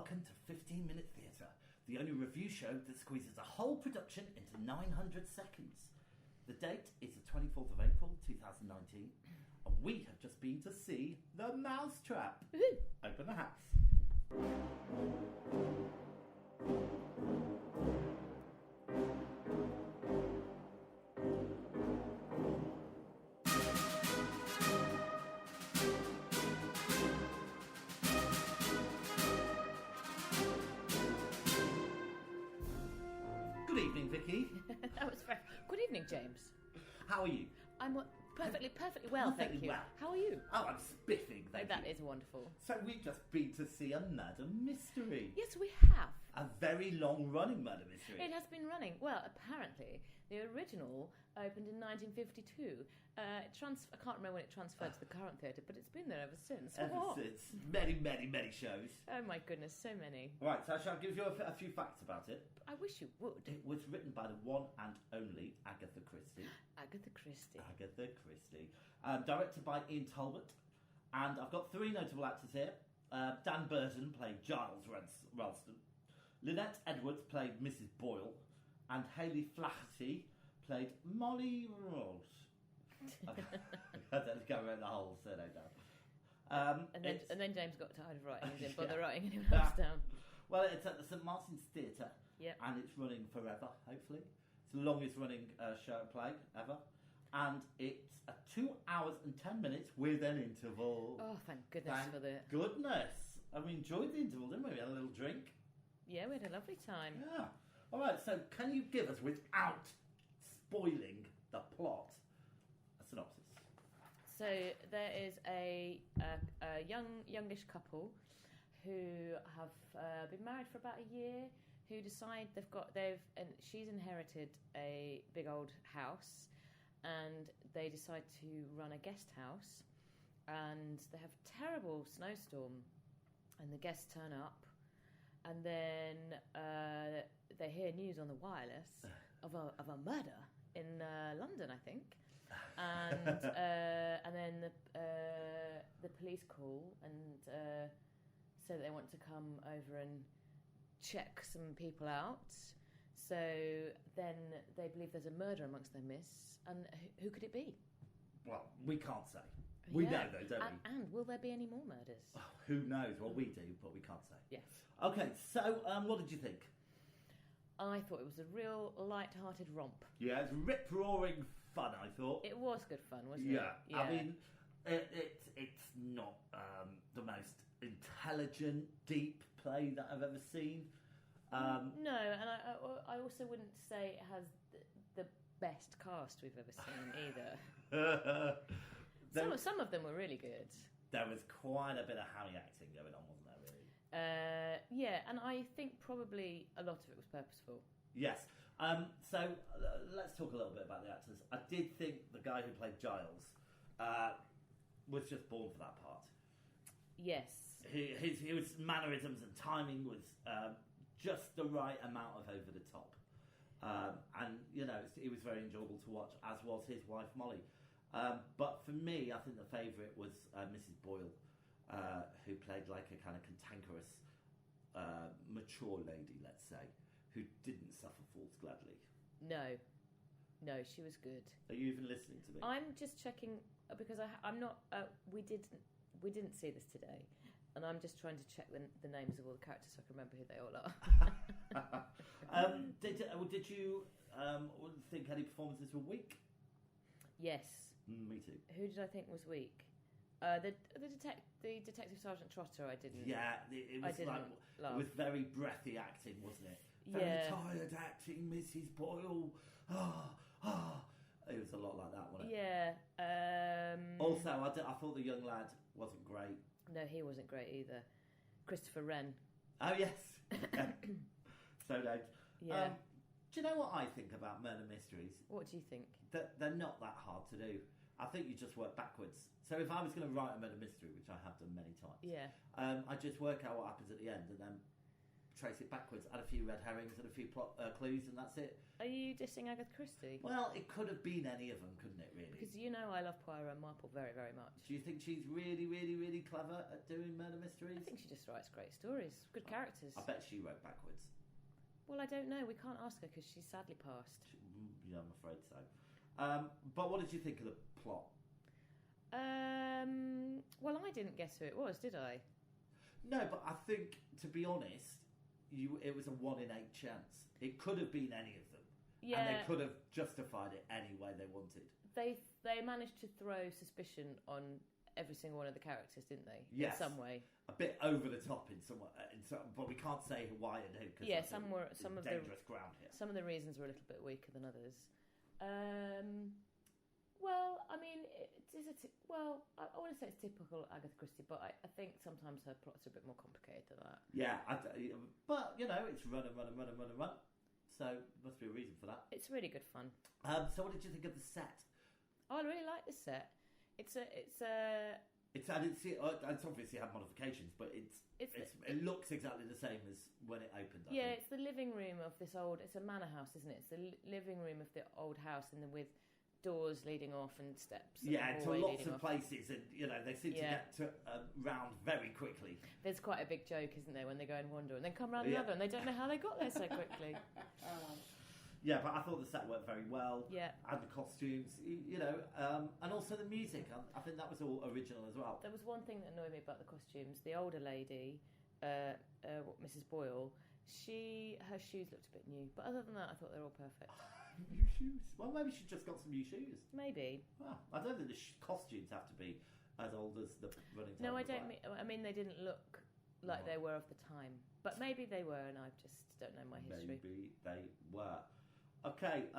welcome to 15 Minute Theatre, the only review show that squeezes a whole production into 900 seconds. The date is the 24th of April 2019, and we have just been to see The Mousetrap. Open the house. Good evening, Vicky. That was very... Good evening, James. How are you? I'm perfectly well, thank you. Well. How are you? Oh, I'm spiffing, thank you. That is wonderful. So we've just been to see a murder mystery. Yes, we have. A very long-running murder mystery. It has been running. Well, apparently, the original opened in 1952. I can't remember when it transferred to the current theatre, but it's been there ever since. Ever since. Many, many, many shows. Oh my goodness, so many. Right, so I shall give you a few facts about it. I wish you would. It was written by the one and only Agatha Christie. Agatha Christie. Directed by Ian Talbot. And I've got three notable actors here. Dan Burton played Giles Ralston. Lynette Edwards played Mrs. Boyle. And Hayley Flaherty played Molly Rose. I don't go around the whole surname down. And then James got tired of writing and didn't bother writing anyone else down. Well, it's at the St Martin's Theatre. Yep. And it's running forever, hopefully. It's the longest running show play ever. And it's 2 hours and 10 minutes with an interval. Oh, thank goodness for that. Goodness. And we enjoyed the interval, didn't we? We had a little drink. Yeah, we had a lovely time. Yeah. All right, so can you give us, without spoiling the plot, a synopsis? So there is a youngish couple who have been married for about a year, who decide she's inherited a big old house, and they decide to run a guest house, and they have a terrible snowstorm, and the guests turn up, and then they hear news on the wireless of a murder in London, I think, and then the police call and say that they want to come over and check some people out. So then they believe there's a murder amongst their midst, and who could it be? Well, we can't say. We know though, don't we? And will there be any more murders? Oh, who knows? Well, we do, but we can't say. Yes. Okay, so what did you think? I thought it was a real light-hearted romp. Yeah, it's rip-roaring fun, I thought. It was good fun, wasn't it? Yeah. I mean, it's not the most intelligent, deep play that I've ever seen. No, and I also wouldn't say it has the best cast we've ever seen either. Some of them were really good. There was quite a bit of hammy acting going on, wasn't there, really? Yeah, and I think probably a lot of it was purposeful. Yes. So let's talk a little bit about the actors. I did think the guy who played Giles was just born for that part. Yes. His mannerisms and timing was just the right amount of over the top. And, you know, it was very enjoyable to watch, as was his wife, Molly. But for me, I think the favourite was Mrs. Boyle, who played like a kind of cantankerous, mature lady, let's say, who didn't suffer fools gladly. No, she was good. Are you even listening to me? I'm just checking because I'm not. We didn't see this today, and I'm just trying to check the names of all the characters so I can remember who they all are. Did you think any performances were weak? Yes. Me too. Who did I think was weak? The Detective Sergeant Trotter. I didn't. Yeah, it was love. It was very breathy acting, wasn't it? Very tired acting, Mrs. Boyle. It was a lot like that, wasn't it? Yeah. Also, I thought the young lad wasn't great. No, he wasn't great either. Christopher Wren. Oh yes. So no. Yeah. Do you know what I think about murder mysteries? What do you think? That they're not that hard to do. I think you just work backwards. So if I was going to write a murder mystery, which I have done many times, yeah, I just work out what happens at the end, and then trace it backwards. Add a few red herrings and a few plot clues, and that's it. Are you dissing Agatha Christie? Well, it could have been any of them, couldn't it? Really? Because you know I love Poirot and Marple very, very much. Do you think she's really, really, really clever at doing murder mysteries? I think she just writes great stories, good characters. I bet she wrote backwards. Well, I don't know. We can't ask her because she's sadly passed. Yeah, I'm afraid so. But what did you think of the plot? Well, I didn't guess who it was, did I? No, but I think, to be honest, it was a 1 in 8 chance. It could have been any of them. Yeah. And they could have justified it any way they wanted. They managed to throw suspicion on every single one of the characters, didn't they? Yes. In some way. A bit over the top in some, but we can't say why and who. Yeah, some of dangerous ground here. Some of the reasons were a little bit weaker than others. Well, I mean, I want to say it's typical Agatha Christie, but I think sometimes her plots are a bit more complicated than that. Yeah, but it's run. So there must be a reason for that. It's really good fun. So what did you think of the set? Oh, I really like this set. It's obviously had modifications, but it looks exactly the same as when it opened. I think. It's the living room of this old. It's a manor house, isn't it? It's the living room of the old house, and then with doors leading off and steps. And to lots of places, and they seem to get round very quickly. There's quite a big joke, isn't there, when they go and wander and then come round another, and they don't know how they got there so quickly. Yeah, but I thought the set worked very well. Yeah. And the costumes, and also the music. I think that was all original as well. There was one thing that annoyed me about the costumes. The older lady, Mrs. Boyle, her shoes looked a bit new. But other than that, I thought they were all perfect. New shoes? Well, maybe she just got some new shoes. Maybe. Well, I don't think the costumes have to be as old as the running time. No, I don't. I mean, they didn't look like they were of the time. But maybe they were, and I just don't know my history. Maybe they were. Okay,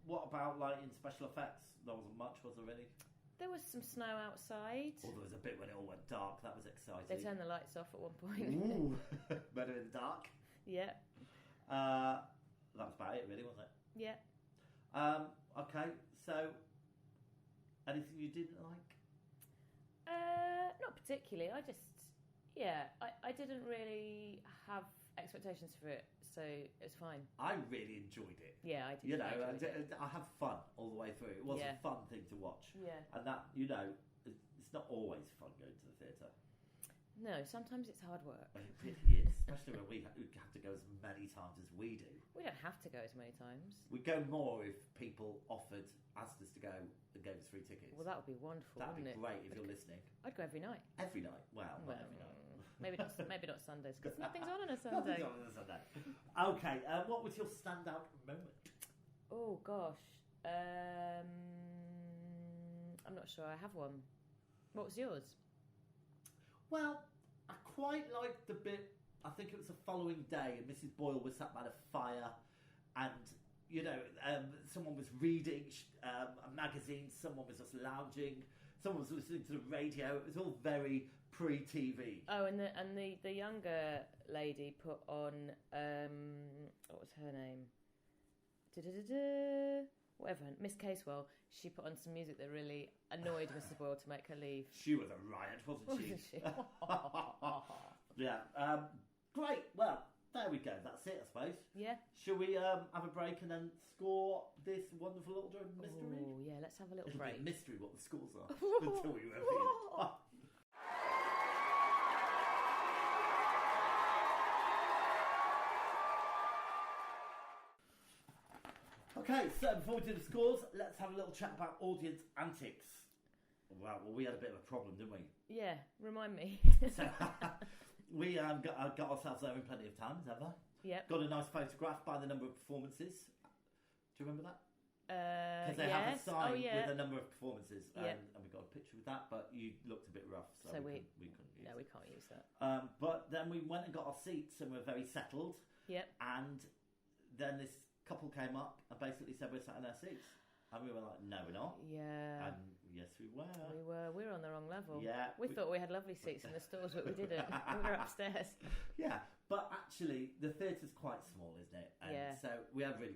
what about lighting, special effects? There wasn't much, was there really? There was some snow outside. Oh, there was a bit when it all went dark. That was exciting. They turned the lights off at one point. Ooh, better in the dark. Yeah. That was about it, really, wasn't it? Yeah. Okay, so anything you didn't like? Not particularly. I didn't really have expectations for it, so it's fine. I really enjoyed it. Yeah, I did. I have fun all the way through. It was a fun thing to watch. Yeah. And that, it's not always fun going to the theatre. No, sometimes it's hard work. It really is, especially when we have to go as many times as we do. We don't have to go as many times. We'd go more if people asked us to go and gave us free tickets. Well, that would be wonderful, That'd wouldn't be great if you're listening. I'd go every night. Every night? Well, not every night. Maybe not Sundays, because nothing's on a Sunday. Nothing's on a Sunday. Okay, what was your standout moment? Oh, gosh. I'm not sure I have one. What was yours? Well, I quite liked the bit, I think it was the following day, and Mrs. Boyle was sat by the fire, and, someone was reading a magazine, someone was just lounging, someone was listening to the radio. It was all very pre-TV. Oh, and the younger lady put on, what was her name? Whatever, Miss Casewell. She put on some music that really annoyed Mrs. Boyle to make her leave. She was a riot, wasn't she? Yeah. Great. Well, there we go. That's it, I suppose. Yeah. Shall we have a break and then score this wonderful little mystery? Oh, yeah. Let's have a little It'll break. be a mystery what the scores are until we reveal. Okay, so before we do the scores, let's have a little chat about audience antics. Well, we had a bit of a problem, didn't we? Yeah, remind me. So we got ourselves there in plenty of time, as ever. Yep. Got a nice photograph by the number of performances. Do you remember that? Because they have a sign with a number of performances, and we got a picture with that, but you looked a bit rough, so we couldn't use it. No, we can't use that. But then we went and got our seats, and we're very settled. Yep. And then this couple came up and basically said we're sat in our seats, and we were like, no, we're not. Yeah. And yes, we were. We were on the wrong level. Yeah. We thought we had lovely seats in the stores, but we didn't. We were upstairs. Yeah, but actually the theatre's quite small, isn't it? And so we had really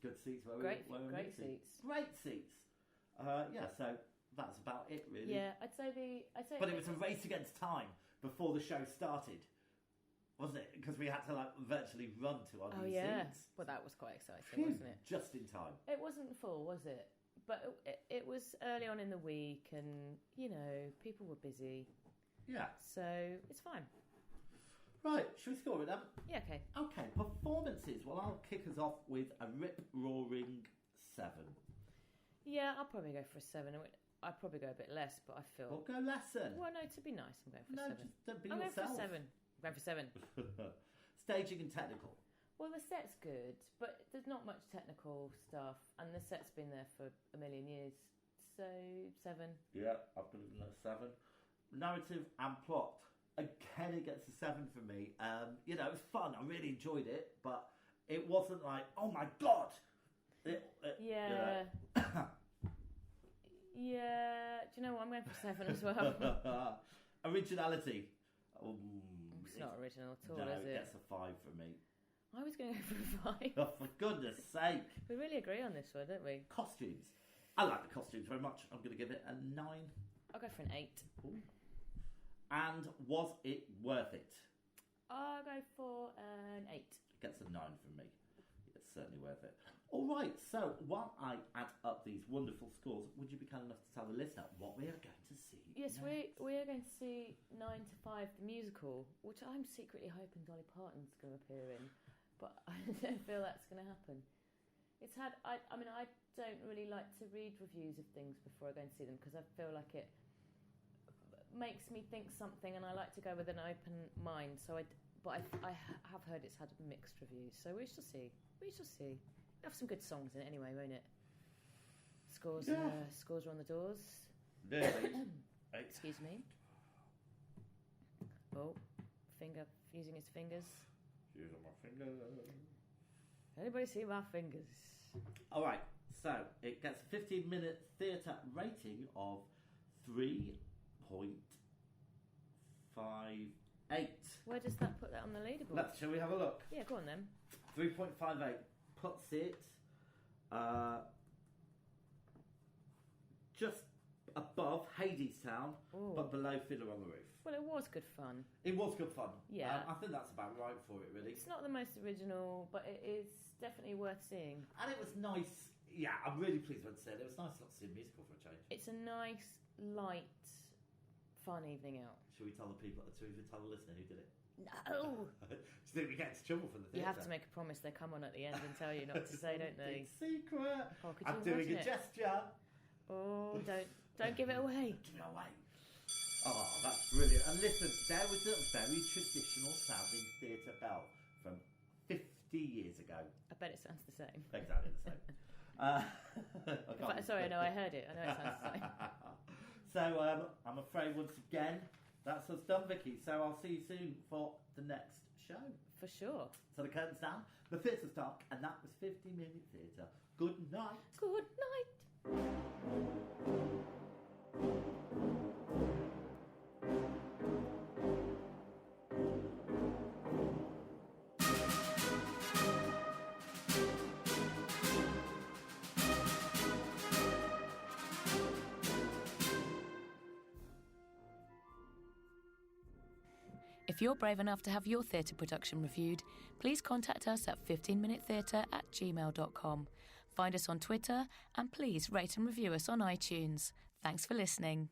good seats. Great seats. Great seats. So that's about it, really. Yeah, I'd say. But it was a race against time before the show started, wasn't it? because we had to like virtually run to our new seats. Well, that was quite exciting, Phew, wasn't it? Just in time. It wasn't full, was it? But it was early on in the week, and people were busy. Yeah. So it's fine. Right, should we score it then? Yeah, okay. Okay, performances. Well, I'll kick us off with a rip-roaring 7. Yeah, I'll probably go for a 7. I'd probably go a bit less, but I feel... Well, go lesson. Well, no, to be nice, I'm going for a 7. No, just don't be I'm yourself. going for a 7. I'm going for 7. Staging and technical. Well, the set's good, but there's not much technical stuff, and the set's been there for a million years. So, 7. Yeah, I've put it in at 7. Narrative and plot. Again, it gets a 7 for me. It was fun. I really enjoyed it, but it wasn't like, oh my god. Yeah. Yeah. Do you know what? I'm going for 7 as well. Originality. It's not original at all, no, is it? It gets a 5 for me. I was going to go for a 5. Oh, for goodness sake. We really agree on this one, don't we? Costumes. I like the costumes very much. I'm going to give it a 9. I'll go for an 8. Ooh. And was it worth it? I'll go for an 8. It gets a 9 from me. It's certainly worth it. All right, so while I add up these wonderful scores, would you be kind enough to tell the listener what we are going to see? Yes, next? we are going to see 9 to 5, the musical, which I'm secretly hoping Dolly Parton's going to appear in, but I don't feel that's going to happen. It's had. I mean, I don't really like to read reviews of things before I go and see them because I feel like it makes me think something, and I like to go with an open mind. So I have heard it's had mixed reviews, so we shall see. We shall see. It'll have some good songs in it anyway, won't it? Scores are on the doors. Excuse me. Oh, finger using his fingers. Using my fingers. Anybody see my fingers? All right, so it gets a 15-minute theatre rating of 3.58. Where does that put that on the leaderboard? Shall we have a look? Yeah, go on then. 3.58 puts it just above Hadestown, but below Fiddler on the Roof. Well, it was good fun. It was good fun. Yeah. I think that's about right for it, really. It's not the most original, but it is definitely worth seeing. And it was nice. Yeah, I'm really pleased with it. It was nice not to see a musical for a change. It's a nice, light, fun evening out. Should we tell the listener who did it? No! Do you think we get into trouble for the theatre? You have to make a promise they come on at the end and tell you not to say, don't they? Big secret. Oh, could I'm you doing a imagine it? gesture. Oh, don't give it away. Give it away. Oh, that's brilliant. And listen, there was a very traditional sounding theatre bell from 50 years ago. I bet it sounds the same. Exactly the same. Sorry, no, I heard it. I know it sounds the same. So I'm afraid once again that's us done, Vicky. So I'll see you soon for the next show. For sure. So the curtain's down, the theatre's dark, and that was 50-minute theatre. Good night. Good night. If you're brave enough to have your theatre production reviewed, please contact us at 15minutetheatre@gmail.com. Find us on Twitter and please rate and review us on iTunes. Thanks for listening.